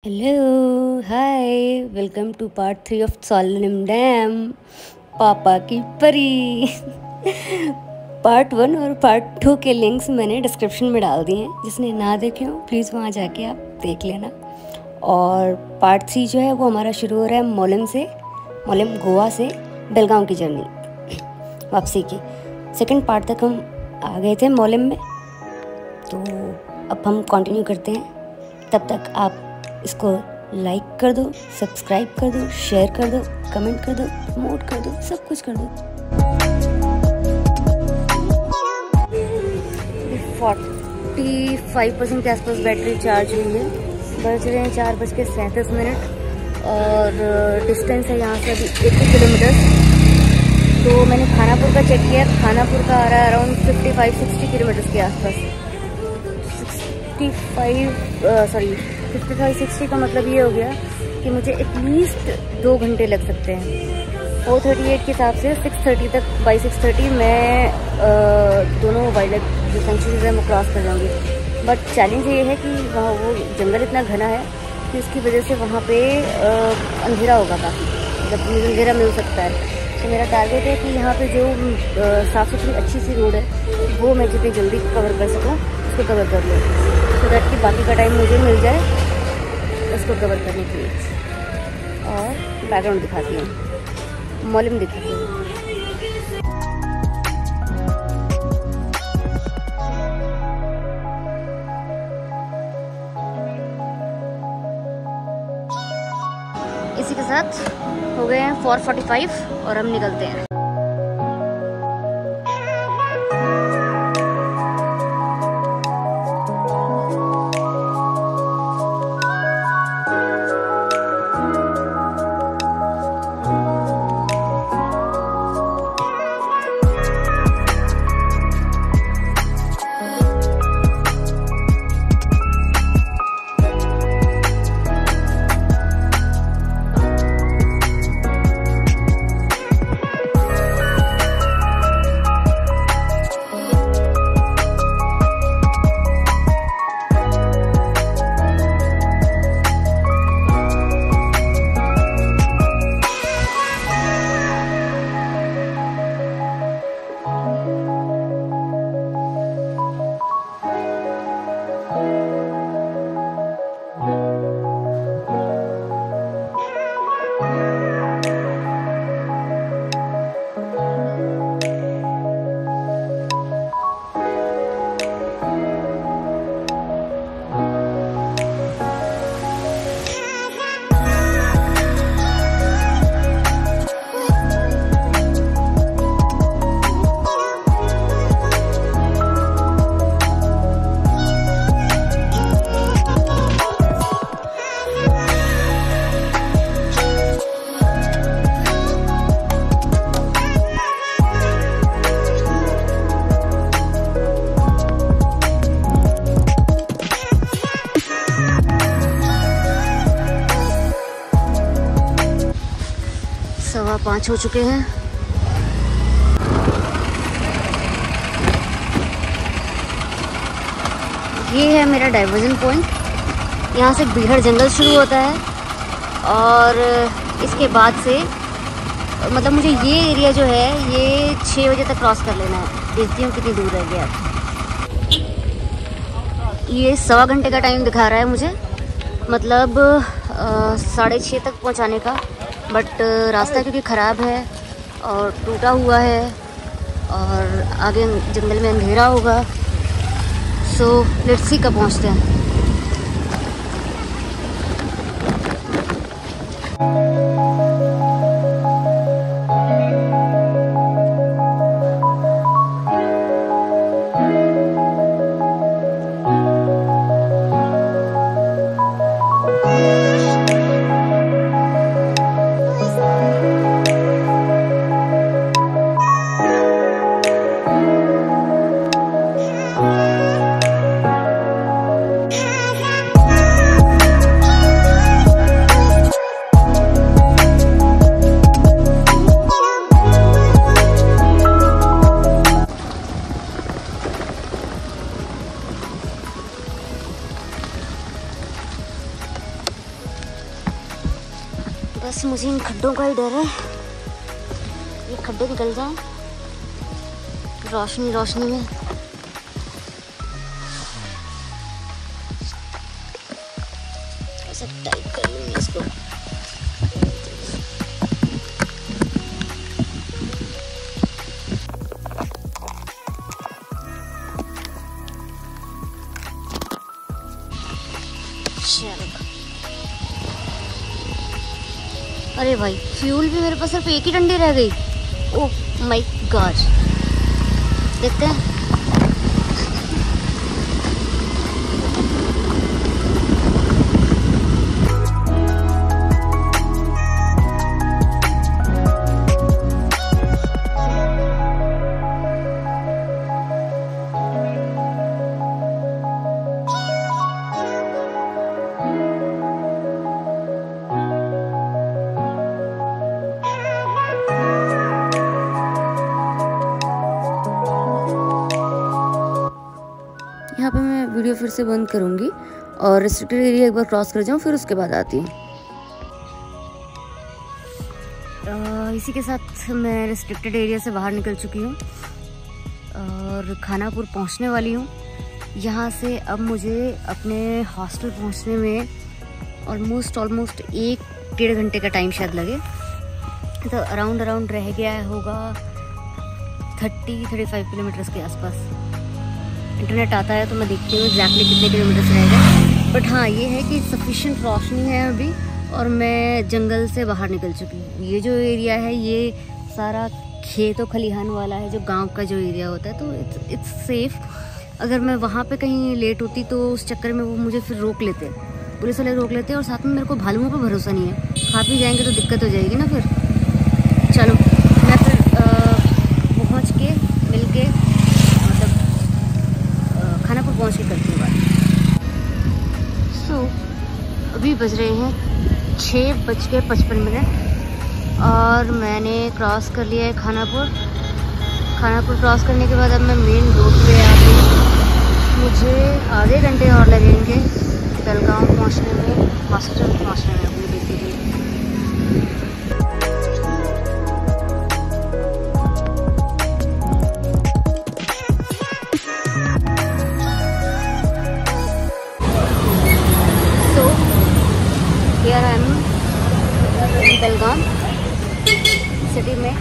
Hello hi welcome to part 3 of सोलनम डैम पापा की परी। पार्ट 1 और पार्ट 2 के लिंक्स मैंने डिस्क्रिप्शन में डाल दिए हैं, जिसने ना देखे हो प्लीज़ वहाँ जाके आप देख लेना। और पार्ट 3 जो है वो हमारा शुरू हो रहा है मोलेम गोवा से बेलगांव की जर्नी वापसी की। सेकंड पार्ट तक हम आ गए थे मोलेम में, तो अब हम कंटिन्यू करते हैं। तब तक आप इसको लाइक कर दो, सब्सक्राइब कर दो, शेयर कर दो, कमेंट कर दो, प्रमोट कर दो, सब कुछ कर दो। 45% के आसपास बैटरी चार्ज हुई है। बज रहे हैं 4:37 और डिस्टेंस है यहाँ से अभी 80 किलोमीटर। तो मैंने खानापुर का चेक किया, खानापुर का आ रहा है अराउंड 55-60 किलोमीटर के आसपास। 55-60 का मतलब ये हो गया कि मुझे एटलीस्ट 2 घंटे लग सकते हैं। 438 के हिसाब से 6:30 तक, बाई 6:30 मैं दोनों वाइल्ड लाइफ जो सेंचुरीज हैं वो क्रॉस कर जाऊँगी। बट चैलेंज ये है कि वहाँ वो जंगल इतना घना है कि उसकी वजह से वहाँ पे अंधेरा होगा काफ़ी, मतलब मुझे अंधेरा मिल सकता है। तो मेरा टारगेट है कि यहाँ पे जो साफ़ सुथरी अच्छी सी रोड है वो मैं जितनी जल्दी कवर कर सकूँ उसको कवर कर लूँ, सो दैट कि बाकी का टाइम मुझे मिल जाए उसको कवर करने के लिए। और बैकग्राउंड दिखाती हूँ, मोलेम दिखाती हूँ। इसी के साथ हो गए हैं 4:45 और हम निकलते हैं। सवा 5 हो चुके हैं। ये है मेरा डाइवर्जन पॉइंट। यहाँ से बीहड़ जंगल शुरू होता है और इसके बाद से मतलब मुझे ये एरिया जो है ये 6 बजे तक क्रॉस कर लेना है। देखती हूँ कितनी दूर रह गया। ये 1.25 घंटे का टाइम दिखा रहा है मुझे, मतलब 6:30 तक पहुँचाने का। बट रास्ता क्योंकि ख़राब है और टूटा हुआ है और आगे जंगल में अंधेरा होगा, सो लेट्स सी कब पहुँचते हैं। बस मुझे इन खड्डों का ही डर है, ये खड्डे निकल जाएं रोशनी रोशनी में। ऐसा टाइट कर लूँगी इसको। अरे भाई फ्यूल भी मेरे पास सिर्फ एक ही डंडी रह गई। ओह माय गॉड, देखते हैं। यहाँ पे मैं वीडियो फिर से बंद करूँगी और रिस्ट्रिक्टेड एरिया एक बार क्रॉस कर जाऊँ, फिर उसके बाद आती हूँ। इसी के साथ मैं रिस्ट्रिक्टेड एरिया से बाहर निकल चुकी हूँ और खानापुर पहुँचने वाली हूँ। यहाँ से अब मुझे अपने हॉस्टल पहुँचने में ऑलमोस्ट 1-1.5 घंटे का टाइम शायद लगे। तो अराउंड रह गया होगा 30-35 किलोमीटर्स के आसपास। इंटरनेट आता है तो मैं देखती हूँ एग्जैक्टली कितने किलोमीटर्स रहेगा। बट हाँ, ये है कि सफिशिएंट रोशनी है अभी और मैं जंगल से बाहर निकल चुकी हूँ। ये जो एरिया है ये सारा खेतों खलिहान वाला है, जो गांव का जो एरिया होता है, तो इट्स सेफ। अगर मैं वहाँ पे कहीं लेट होती तो उस चक्कर में वो मुझे फिर रोक लेते, पुलिस वाले रोक लेते, और साथ में मेरे को भालुओं पर भरोसा नहीं है। खा पी जाएंगे तो दिक्कत हो जाएगी ना फिर। चलो मैं फिर पहुँच के मिल के मतलब खानापुर पहुँच के करती हूँ बात। अभी बज रहे हैं 6:55 और मैंने क्रॉस कर लिया है खानापुर क्रॉस करने के बाद अब मैं मेन रोड पे आ गई। मुझे आधे घंटे और लगेंगे बेलगाम पहुंचने में, हॉस्टल पहुंचने में अपनी basically. Here I am in Belgaum city में।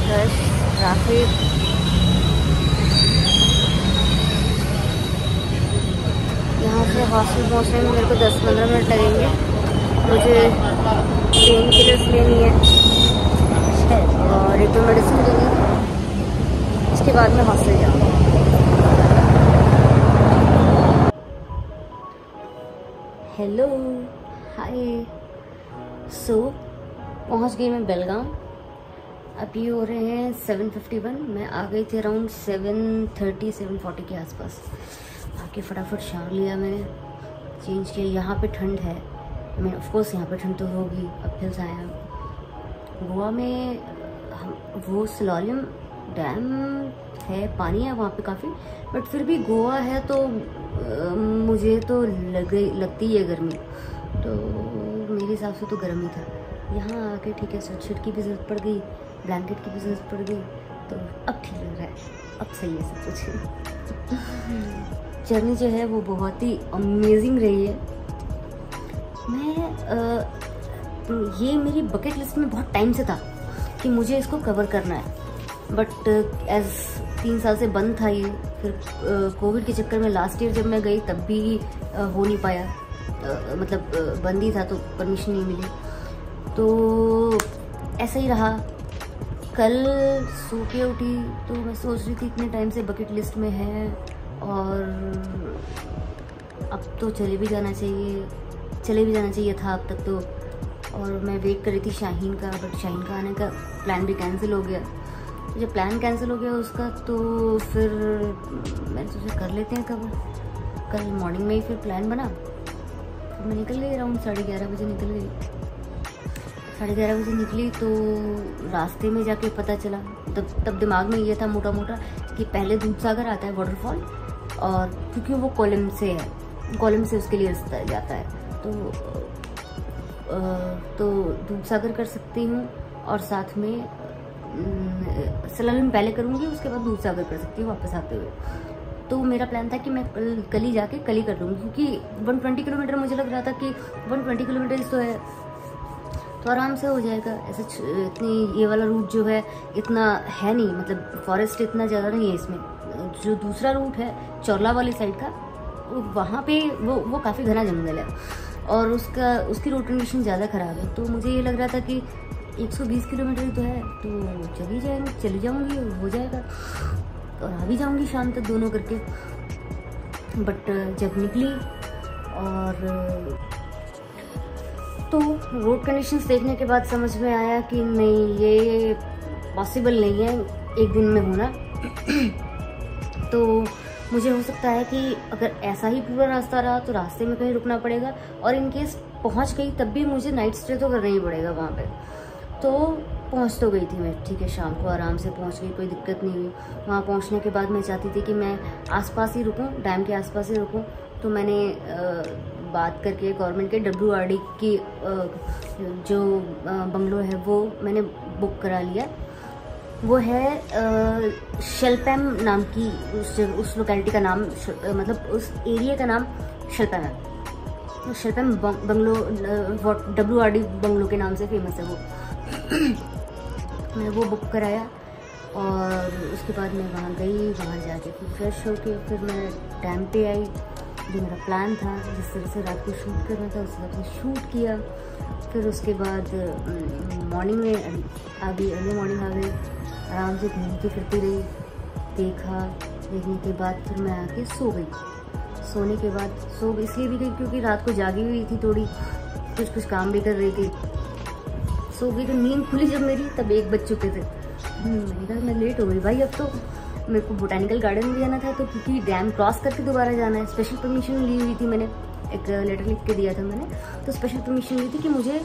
रश, ट्रैफिक, यहाँ से हॉस्टल पहुँचने में मेरे को 10-15 मिनट लगेंगे। मुझे पेन किलर्स लेनी है और एक दो मेडिसिन लेनी है, इसके बाद मैं हॉस्टल जाऊँगी। हेलो, हाय। पहुँच गई मैं बेलगाम। अभी हो रहे हैं 7:51। मैं आ गई थी अराउंड 7:40 के आसपास। आके फटाफट शावर लिया मैंने, चेंज किया। यहाँ पे ठंड है, मैं ऑफकोर्स यहाँ पे ठंड तो होगी। अब फिर से आया गोवा में, वो सिलोलियम डैम है, पानी है वहाँ पे काफ़ी, बट फिर भी गोवा है तो मुझे तो लगती है गर्मी, तो मेरे हिसाब से तो गर्म ही था। यहाँ आके ठीक है, स्वेटशर्ट की भी ज़रूरत पड़ गई, ब्लैंकेट की भी ज़रूरत पड़ गई, तो अब ठीक लग रहा है, अब सही है सब कुछ। जर्नी जो है वो बहुत ही अमेजिंग रही है। ये मेरी बकेट लिस्ट में बहुत टाइम से था कि मुझे इसको कवर करना है, बट एज 3 साल से बंद था ये। फिर कोविड के चक्कर में लास्ट ईयर जब मैं गई तब भी हो नहीं पाया, मतलब बंद ही था तो परमिशन नहीं मिली, तो ऐसा ही रहा। कल सो के उठी तो मैं सोच रही थी इतने टाइम से बकेट लिस्ट में है और अब तो चले भी जाना चाहिए था अब तक तो। और मैं वेट कर रही थी शाहीन का, बट शाहीन का आने का प्लान भी कैंसिल हो गया। जब प्लान कैंसिल हो गया उसका, तो फिर मैंने सोचा कर लेते हैं कल मॉर्निंग में ही फिर प्लान बना। फिर मैं निकल गई, अराउंड 11:30 बजे निकल गई। 11:30 बजे निकली तो रास्ते में जाके पता चला, तब दिमाग में ये था मोटा मोटा कि पहले दूधसागर आता है वाटरफॉल, और क्योंकि वो कोलम से है, कोलम से उसके लिए रास्ता जाता है, तो तो दूधसागर कर सकती हूँ और साथ में सलालन पहले करूँगी, उसके बाद दूधसागर कर सकती हूँ वापस आते हुए। तो मेरा प्लान था कि मैं कल ही जाके कल ही कर लूँगी, क्योंकि 120 किलोमीटर मुझे लग रहा था कि 120 किलोमीटर तो है तो आराम से हो जाएगा। ऐसे इतनी ये वाला रूट जो है इतना है नहीं, मतलब फॉरेस्ट इतना ज़्यादा नहीं है इसमें। जो दूसरा रूट है चौरला वाली साइड का, वहाँ पे वो काफ़ी घना जंगल है और उसकी रोड कंडीशन ज़्यादा ख़राब है। तो मुझे ये लग रहा था कि 120 किलोमीटर ही तो है, तो चली जाऊँगी, हो जाएगा और आ भी जाऊँगी शाम तक दोनों करके। बट जब निकली और तो रोड कंडीशंस देखने के बाद समझ में आया कि नहीं, ये पॉसिबल नहीं है एक दिन में होना। तो मुझे हो सकता है कि अगर ऐसा ही पूरा रास्ता रहा तो रास्ते में कहीं रुकना पड़ेगा, और इन केस पहुंच गई तब भी मुझे नाइट स्टे तो करना ही पड़ेगा वहाँ पे। तो पहुंच तो गई थी मैं, ठीक है, शाम को आराम से पहुंच गई, कोई दिक्कत नहीं हुई। वहाँ पहुंचने के बाद मैं चाहती थी कि मैं आसपास ही रुकूं, डैम के आसपास ही रुकूं। तो मैंने बात करके गवर्नमेंट के WRD की जो बंगलो है वो मैंने बुक करा लिया। वो है शेल्पैम नाम की, उस लोकेलिटी का नाम, मतलब उस एरिया का नाम शेल्पैम है। तो शेल्पैम बंगलो WRD बंगलो के नाम से फेमस है वो। मैंने वो बुक कराया और उसके बाद मैं वहाँ गई, वहाँ जाके फिर फ्रेश होके फिर मैं डैम पे आई। जो मेरा प्लान था, जिस तरह से रात को शूट करना था उस तरह से शूट किया। फिर उसके बाद मॉर्निंग में अर्ली मॉर्निंग आ गई, आराम से घूमती फिरती रही, देखने के बाद फिर मैं आके सो गई। सोने के बाद इसलिए भी गई क्योंकि रात को जागी हुई थी, थोड़ी कुछ काम भी कर रही थी। सो गई तो नींद खुली जब मेरी, तब 1 बज चुके थे। मैंने कहा मैं लेट हो गई भाई, अब तो मेरे को बोटानिकल गार्डन भी जाना था, तो क्योंकि डैम क्रॉस करके दोबारा जाना है। स्पेशल परमिशन ली हुई थी मैंने, एक लेटर लिख के दिया था मैंने, तो स्पेशल परमिशन ली थी कि मुझे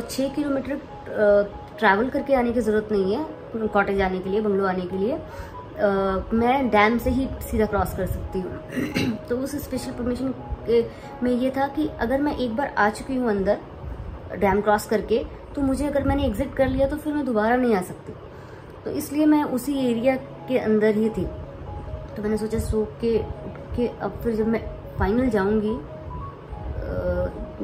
6 किलोमीटर ट्रैवल करके आने की ज़रूरत नहीं है कॉटेज आने के लिए, बंगलो आने के लिए। मैं डैम से ही सीधा क्रॉस कर सकती हूँ। तो उस स्पेशल परमिशन में ये था कि अगर मैं एक बार आ चुकी हूँ अंदर डैम क्रॉस करके, तो मुझे अगर मैंने एग्जिट कर लिया तो फिर मैं दोबारा नहीं आ सकती। तो इसलिए मैं उसी एरिया के अंदर ही थी। तो मैंने सोचा सो के अब फिर जब मैं फाइनल जाऊंगी,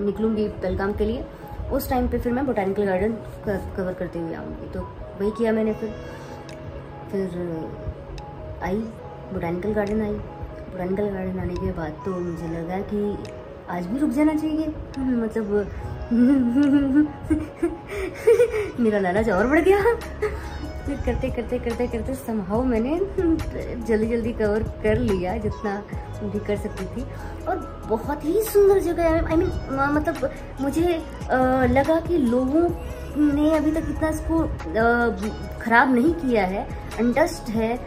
निकलूंगी पहलगाम के लिए, उस टाइम पे फिर मैं बोटानिकल गार्डन कवर करते हुए आऊँगी। तो वही किया मैंने। फिर आई बोटानिकल गार्डन आने के बाद तो मुझे लगा कि आज भी रुक जाना चाहिए, मतलब मेरा लालच और बढ़ गया। फिर करते समहाउ मैंने जल्दी कवर कर लिया जितना भी कर सकती थी। और बहुत ही सुंदर जगह है। I mean, मतलब मुझे लगा कि लोगों ने अभी तक इतना इसको खराब नहीं किया है, अनटच्ड है,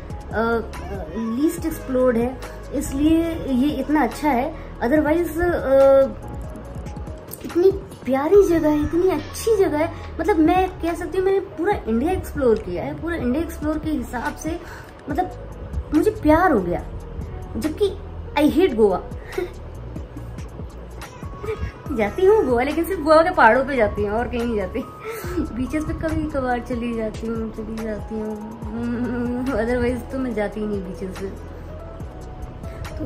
लीस्ट एक्सप्लोर्ड है, इसलिए ये इतना अच्छा है। अदरवाइज इतनी प्यारी जगह है, इतनी अच्छी जगह है, मतलब मैं कह सकती हूँ मैंने पूरा इंडिया एक्सप्लोर किया है। पूरा इंडिया एक्सप्लोर के हिसाब से मतलब मुझे प्यार हो गया, जबकि आई हेट गोवा। जाती हूँ गोवा, लेकिन सिर्फ गोवा के पहाड़ों पे जाती हूँ और कहीं नहीं जाती। बीचेस पे कभी कभार चली जाती हूँ, अदरवाइज तो मैं जाती ही नहीं बीचेस पे। तो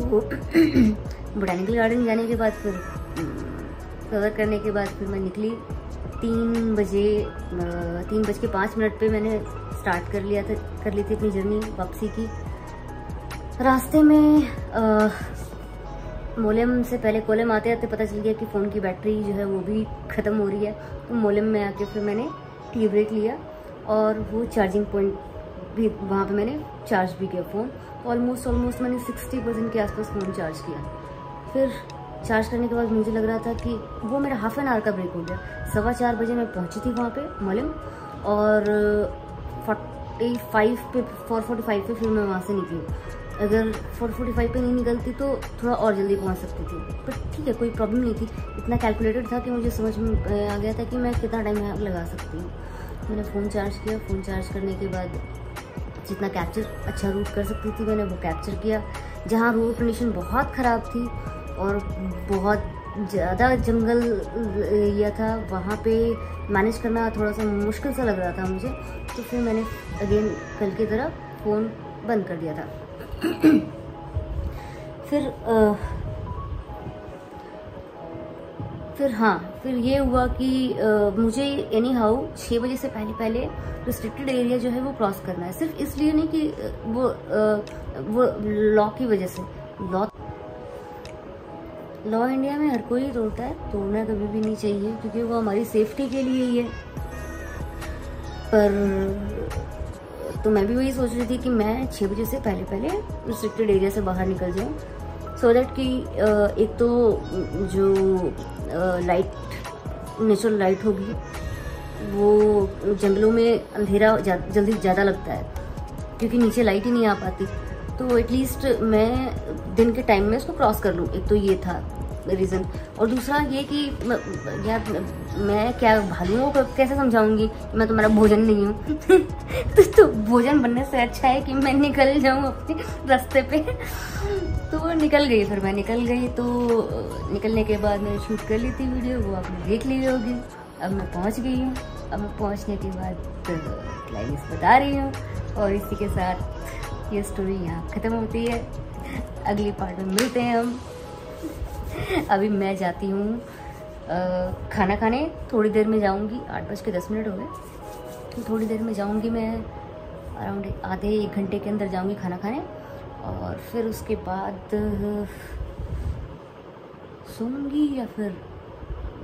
बोटानिकल गार्डन जाने के बाद फिर कवर करने के बाद फिर मैं निकली 3:05 पे मैंने स्टार्ट कर ली थी अपनी जर्नी वापसी की। रास्ते में मोलेम से पहले कोलेम आते पता चल गया कि फ़ोन की बैटरी जो है वो भी ख़त्म हो रही है। तो मोलेम में आके फिर मैंने टी ब्रेक लिया और वो चार्जिंग पॉइंट भी वहाँ पे मैंने चार्ज भी किया फ़ोन। ऑलमोस्ट मैंने 60% के आसपास फ़ोन चार्ज किया। फिर चार्ज करने के बाद मुझे लग रहा था कि वो मेरा हाफ एन आवर का ब्रेक हो गया। 4:15 बजे मैं पहुंची थी वहाँ पे मोलेम, और 4:45 पे फिर मैं वहाँ से निकली। अगर 4:45 पे नहीं निकलती तो थोड़ा और जल्दी पहुँच सकती थी, पर ठीक है, कोई प्रॉब्लम नहीं थी। इतना कैलकुलेटेड था कि मुझे समझ में आ गया था कि मैं कितना टाइम यहाँ लगा सकती हूँ। मैंने फ़ोन चार्ज किया। फ़ोन चार्ज करने के बाद जितना कैप्चर अच्छा रूट कर सकती थी मैंने वो कैप्चर किया। जहाँ रोड कंडीशन बहुत ख़राब थी और बहुत ज़्यादा जंगल एरिया था, वहाँ पे मैनेज करना थोड़ा सा मुश्किल सा लग रहा था मुझे, तो फिर मैंने अगेन कल की तरह फ़ोन बंद कर दिया था। फिर ये हुआ कि मुझे एनी हाउ 6 बजे से पहले रिस्ट्रिक्टेड एरिया जो है वो क्रॉस करना है, सिर्फ इसलिए नहीं कि वो लॉ की वजह से। लॉ इंडिया में हर कोई तोड़ता है, तोड़ना कभी भी नहीं चाहिए क्योंकि वो हमारी सेफ्टी के लिए ही है। पर तो मैं भी वही सोच रही थी कि मैं 6 बजे से पहले रिस्ट्रिक्टेड एरिया से बाहर निकल जाऊँ, सो दैट कि एक तो जो नेचुरल लाइट होगी, वो जंगलों में अंधेरा जल्दी ज़्यादा लगता है क्योंकि नीचे लाइट ही नहीं आ पाती, तो एटलीस्ट मैं दिन के टाइम में उसको क्रॉस कर लूँ। एक तो ये था रीज़न, और दूसरा ये कि यार मैं क्या भालुओं को कैसे समझाऊंगी कि मैं तुम्हारा भोजन नहीं हूँ। तो भोजन बनने से अच्छा है कि मैं निकल जाऊँ अपने रास्ते पे। तो निकल गई, फिर मैं निकल गई, तो निकलने के बाद मैंने शूट कर ली थी वीडियो, वो आपने देख ली होगी। अब मैं पहुँच गई हूँ, अब मैं पहुँचने के बाद क्लाइमेक्स बता रही हूँ, और इसी के साथ ये स्टोरी यहाँ ख़त्म होती है। अगली पार्ट में मिलते हैं हम। अभी मैं जाती हूँ खाना खाने, थोड़ी देर में जाऊँगी, 8:10 हो गए, थोड़ी देर में जाऊँगी मैं, अराउंड आधे 1 घंटे के अंदर जाऊँगी खाना खाने, और फिर उसके बाद सोऊंगी या फिर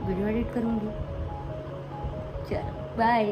वीडियो एडिट करूँगी। चलो बाय।